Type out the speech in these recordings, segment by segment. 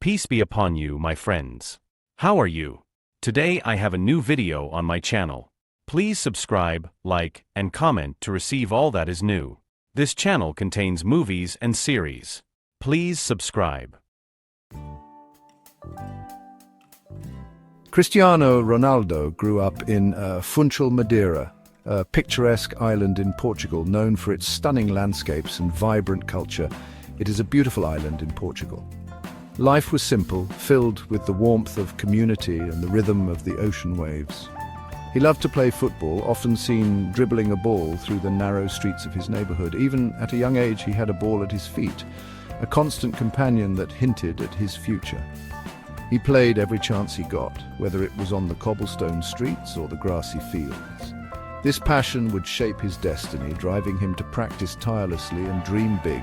Peace be upon you, my friends. How are you? Today I have a new video on my channel. Please subscribe, like, and comment to receive all that is new. This channel contains movies and series. Please subscribe. Cristiano Ronaldo grew up in Funchal, Madeira, a picturesque island in Portugal known for its stunning landscapes and vibrant culture. It is a beautiful island in Portugal. Life was simple, filled with the warmth of community and the rhythm of the ocean waves. He loved to play football, often seen dribbling a ball through the narrow streets of his neighborhood. Even at a young age, he had a ball at his feet, a constant companion that hinted at his future. He played every chance he got, whether it was on the cobblestone streets or the grassy fields. This passion would shape his destiny, driving him to practice tirelessly and dream big.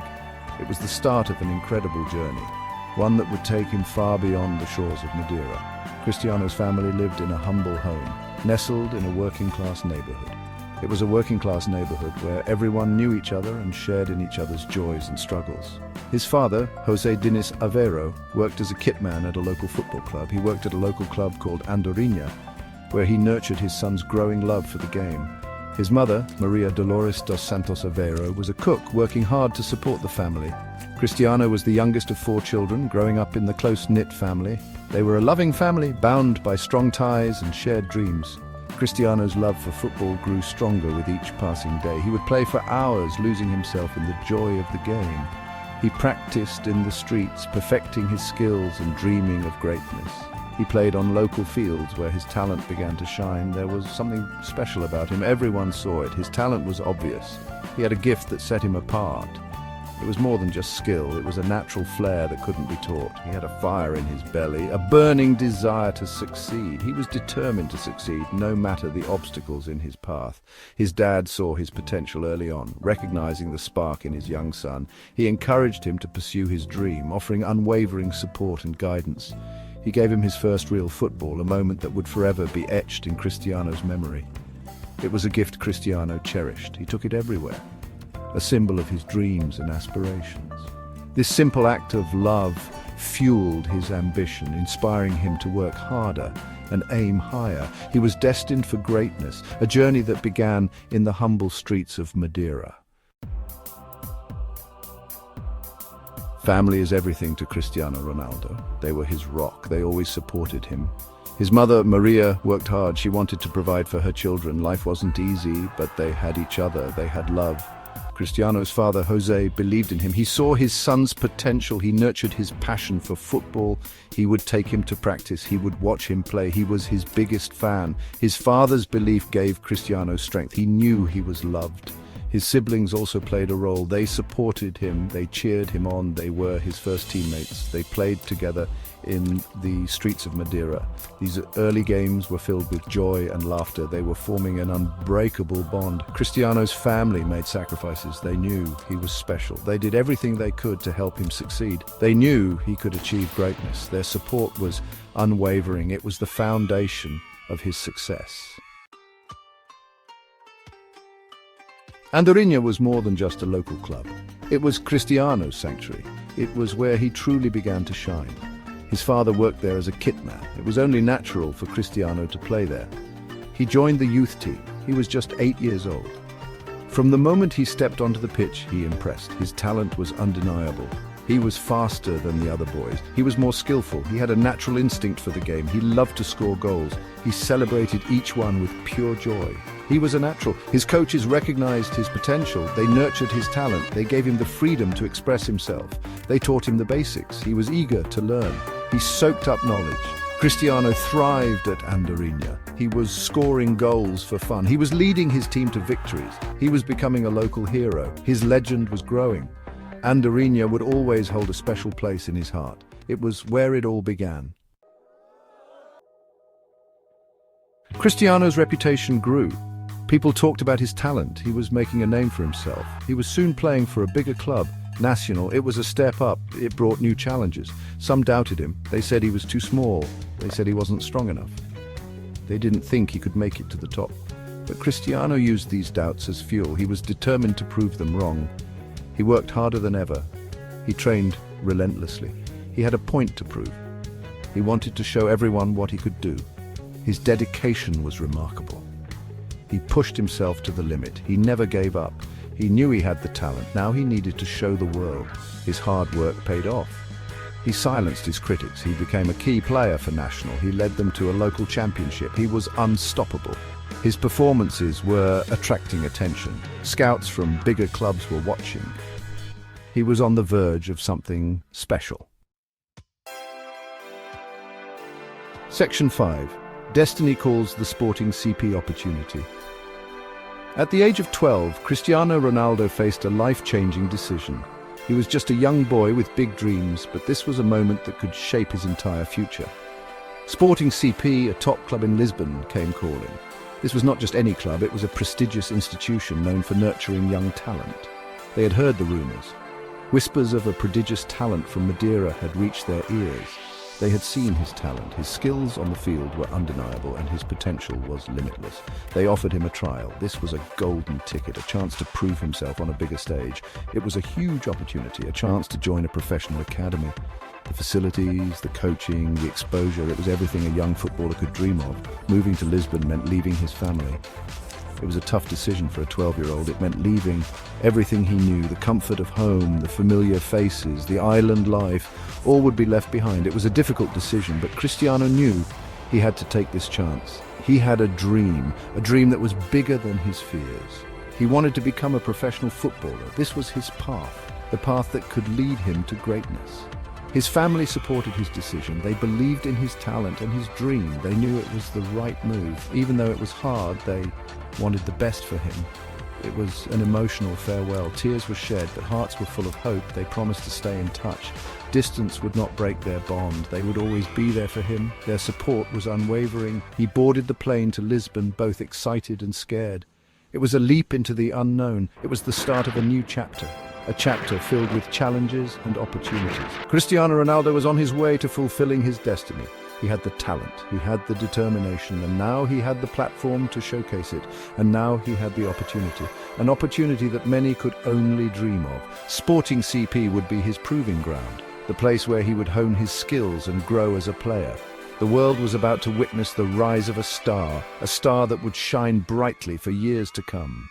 It was the start of an incredible journey, one that would take him far beyond the shores of Madeira. Cristiano's family lived in a humble home, nestled in a working-class neighborhood. It was a working-class neighborhood where everyone knew each other and shared in each other's joys and struggles. His father, José Diniz Aveiro, worked as a kitman at a local football club. He worked at a local club called Andorinha, where he nurtured his son's growing love for the game. His mother, Maria Dolores dos Santos Aveiro, was a cook, working hard to support the family. Cristiano was the youngest of 4 children, growing up in the close-knit family. They were a loving family, bound by strong ties and shared dreams. Cristiano's love for football grew stronger with each passing day. He would play for hours, losing himself in the joy of the game. He practiced in the streets, perfecting his skills and dreaming of greatness. He played on local fields where his talent began to shine. There was something special about him. Everyone saw it. His talent was obvious. He had a gift that set him apart. It was more than just skill. It was a natural flair that couldn't be taught. He had a fire in his belly, a burning desire to succeed. He was determined to succeed, no matter the obstacles in his path. His dad saw his potential early on, recognizing the spark in his young son. He encouraged him to pursue his dream, offering unwavering support and guidance. He gave him his first real football, a moment that would forever be etched in Cristiano's memory. It was a gift Cristiano cherished. He took it everywhere, a symbol of his dreams and aspirations. This simple act of love fueled his ambition, inspiring him to work harder and aim higher. He was destined for greatness, a journey that began in the humble streets of Madeira. Family is everything to Cristiano Ronaldo. They were his rock. They always supported him. His mother, Maria, worked hard. She wanted to provide for her children. Life wasn't easy, but they had each other. They had love. Cristiano's father, José, believed in him. He saw his son's potential. He nurtured his passion for football. He would take him to practice. He would watch him play. He was his biggest fan. His father's belief gave Cristiano strength. He knew he was loved. His siblings also played a role. They supported him, they cheered him on, they were his first teammates. They played together in the streets of Madeira. These early games were filled with joy and laughter. They were forming an unbreakable bond. Cristiano's family made sacrifices. They knew he was special. They did everything they could to help him succeed. They knew he could achieve greatness. Their support was unwavering. It was the foundation of his success. Andorinha was more than just a local club. It was Cristiano's sanctuary. It was where he truly began to shine. His father worked there as a kitman. It was only natural for Cristiano to play there. He joined the youth team. He was just 8 years old. From the moment he stepped onto the pitch, he impressed. His talent was undeniable. He was faster than the other boys. He was more skillful. He had a natural instinct for the game. He loved to score goals. He celebrated each one with pure joy. He was a natural. His coaches recognized his potential. They nurtured his talent. They gave him the freedom to express himself. They taught him the basics. He was eager to learn. He soaked up knowledge. Cristiano thrived at Andorinha. He was scoring goals for fun. He was leading his team to victories. He was becoming a local hero. His legend was growing. Andorinha would always hold a special place in his heart. It was where it all began. Cristiano's reputation grew. People talked about his talent. He was making a name for himself. He was soon playing for a bigger club, Nacional. It was a step up. It brought new challenges. Some doubted him. They said he was too small. They said he wasn't strong enough. They didn't think he could make it to the top. But Cristiano used these doubts as fuel. He was determined to prove them wrong. He worked harder than ever. He trained relentlessly. He had a point to prove. He wanted to show everyone what he could do. His dedication was remarkable. He pushed himself to the limit. He never gave up. He knew he had the talent. Now he needed to show the world. His hard work paid off. He silenced his critics. He became a key player for National. He led them to a local championship. He was unstoppable. His performances were attracting attention. Scouts from bigger clubs were watching. He was on the verge of something special. Section 5. Destiny calls the Sporting CP opportunity. At the age of 12, Cristiano Ronaldo faced a life-changing decision. He was just a young boy with big dreams, but this was a moment that could shape his entire future. Sporting CP, a top club in Lisbon, came calling. This was not just any club, it was a prestigious institution known for nurturing young talent. They had heard the rumours. Whispers of a prodigious talent from Madeira had reached their ears. They had seen his talent. His skills on the field were undeniable and his potential was limitless. They offered him a trial. This was a golden ticket, a chance to prove himself on a bigger stage. It was a huge opportunity, a chance to join a professional academy. The facilities, the coaching, the exposure, it was everything a young footballer could dream of. Moving to Lisbon meant leaving his family. It was a tough decision for a 12-year-old. It meant leaving everything he knew, the comfort of home, the familiar faces, the island life, all would be left behind. It was a difficult decision, but Cristiano knew he had to take this chance. He had a dream that was bigger than his fears. He wanted to become a professional footballer. This was his path, the path that could lead him to greatness. His family supported his decision. They believed in his talent and his dream. They knew it was the right move. Even though it was hard, they wanted the best for him. It was an emotional farewell. Tears were shed, but hearts were full of hope. They promised to stay in touch. Distance would not break their bond. They would always be there for him. Their support was unwavering. He boarded the plane to Lisbon, both excited and scared. It was a leap into the unknown. It was the start of a new chapter. A chapter filled with challenges and opportunities. Cristiano Ronaldo was on his way to fulfilling his destiny. He had the talent, he had the determination, and now he had the platform to showcase it. And now he had the opportunity, an opportunity that many could only dream of. Sporting CP would be his proving ground, the place where he would hone his skills and grow as a player. The world was about to witness the rise of a star that would shine brightly for years to come.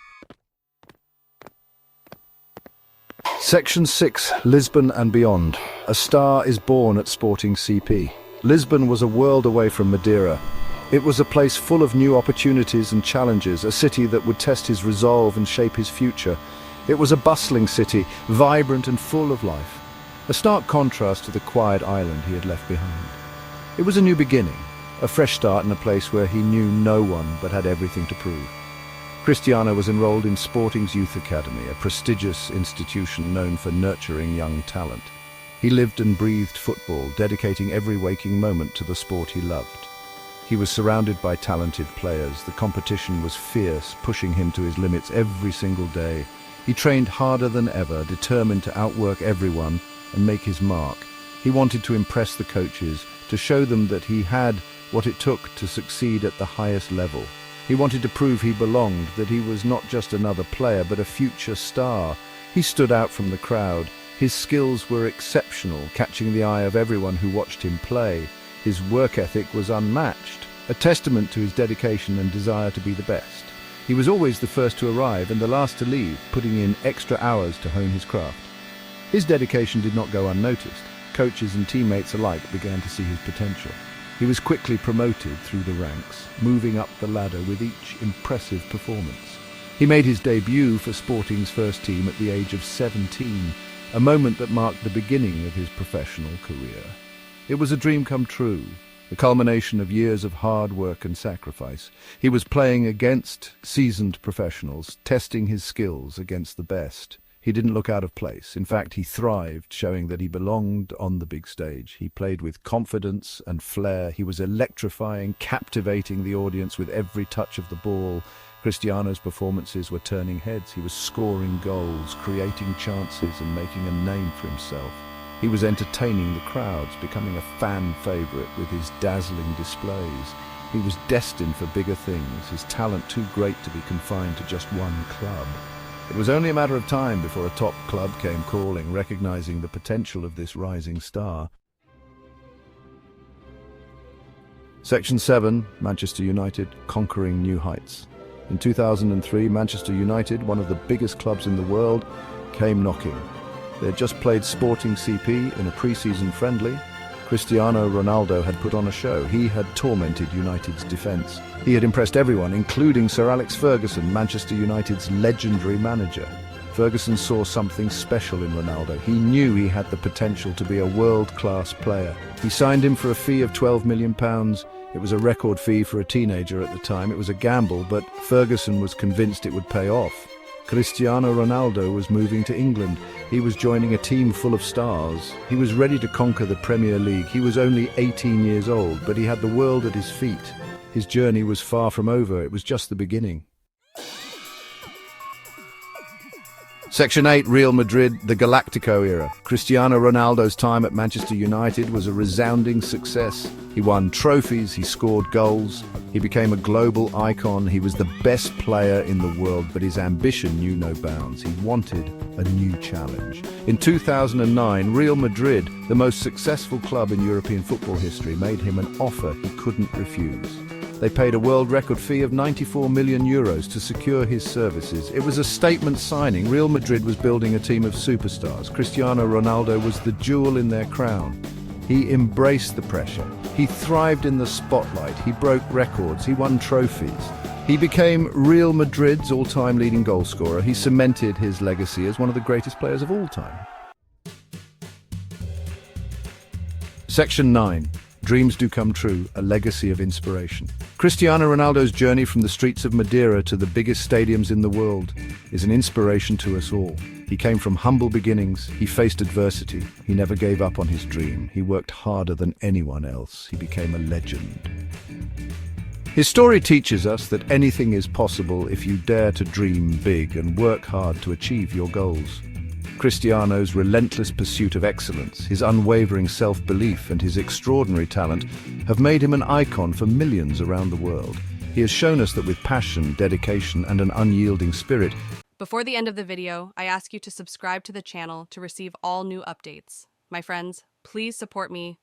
Section 6, Lisbon and beyond. A star is born at Sporting CP. Lisbon was a world away from Madeira. It was a place full of new opportunities and challenges, a city that would test his resolve and shape his future. It was a bustling city, vibrant and full of life. A stark contrast to the quiet island he had left behind. It was a new beginning, a fresh start in a place where he knew no one but had everything to prove. Cristiano was enrolled in Sporting's Youth Academy, a prestigious institution known for nurturing young talent. He lived and breathed football, dedicating every waking moment to the sport he loved. He was surrounded by talented players. The competition was fierce, pushing him to his limits every single day. He trained harder than ever, determined to outwork everyone and make his mark. He wanted to impress the coaches, to show them that he had what it took to succeed at the highest level. He wanted to prove he belonged, that he was not just another player, but a future star. He stood out from the crowd. His skills were exceptional, catching the eye of everyone who watched him play. His work ethic was unmatched, a testament to his dedication and desire to be the best. He was always the first to arrive and the last to leave, putting in extra hours to hone his craft. His dedication did not go unnoticed. Coaches and teammates alike began to see his potential. He was quickly promoted through the ranks, moving up the ladder with each impressive performance. He made his debut for Sporting's first team at the age of 17, a moment that marked the beginning of his professional career. It was a dream come true, the culmination of years of hard work and sacrifice. He was playing against seasoned professionals, testing his skills against the best. He didn't look out of place. In fact, he thrived, showing that he belonged on the big stage. He played with confidence and flair. He was electrifying, captivating the audience with every touch of the ball. Cristiano's performances were turning heads. He was scoring goals, creating chances, and making a name for himself. He was entertaining the crowds, becoming a fan favorite with his dazzling displays. He was destined for bigger things, his talent too great to be confined to just one club. It was only a matter of time before a top club came calling, recognizing the potential of this rising star. Section 7, Manchester United conquering new heights. In 2003, Manchester United, one of the biggest clubs in the world, came knocking. They had just played Sporting CP in a pre-season friendly. Cristiano Ronaldo had put on a show. He had tormented United's defence. He had impressed everyone, including Sir Alex Ferguson, Manchester United's legendary manager. Ferguson saw something special in Ronaldo. He knew he had the potential to be a world-class player. He signed him for a fee of £12 million. It was a record fee for a teenager at the time. It was a gamble, but Ferguson was convinced it would pay off. Cristiano Ronaldo was moving to England. He was joining a team full of stars. He was ready to conquer the Premier League. He was only 18 years old, but he had the world at his feet. His journey was far from over. It was just the beginning. Section 8, Real Madrid, the Galactico era. Cristiano Ronaldo's time at Manchester United was a resounding success. He won trophies, he scored goals, he became a global icon. He was the best player in the world, but his ambition knew no bounds. He wanted a new challenge. In 2009, Real Madrid, the most successful club in European football history, made him an offer he couldn't refuse. They paid a world record fee of €94 million to secure his services. It was a statement signing. Real Madrid was building a team of superstars. Cristiano Ronaldo was the jewel in their crown. He embraced the pressure. He thrived in the spotlight. He broke records. He won trophies. He became Real Madrid's all-time leading goal scorer. He cemented his legacy as one of the greatest players of all time. Section 9. Dreams do come true, a legacy of inspiration. Cristiano Ronaldo's journey from the streets of Madeira to the biggest stadiums in the world is an inspiration to us all. He came from humble beginnings, he faced adversity, he never gave up on his dream, he worked harder than anyone else, he became a legend. His story teaches us that anything is possible if you dare to dream big and work hard to achieve your goals. Cristiano's relentless pursuit of excellence, his unwavering self-belief and his extraordinary talent have made him an icon for millions around the world. He has shown us that with passion, dedication and an unyielding spirit. Before the end of the video, I ask you to subscribe to the channel to receive all new updates. My friends, please support me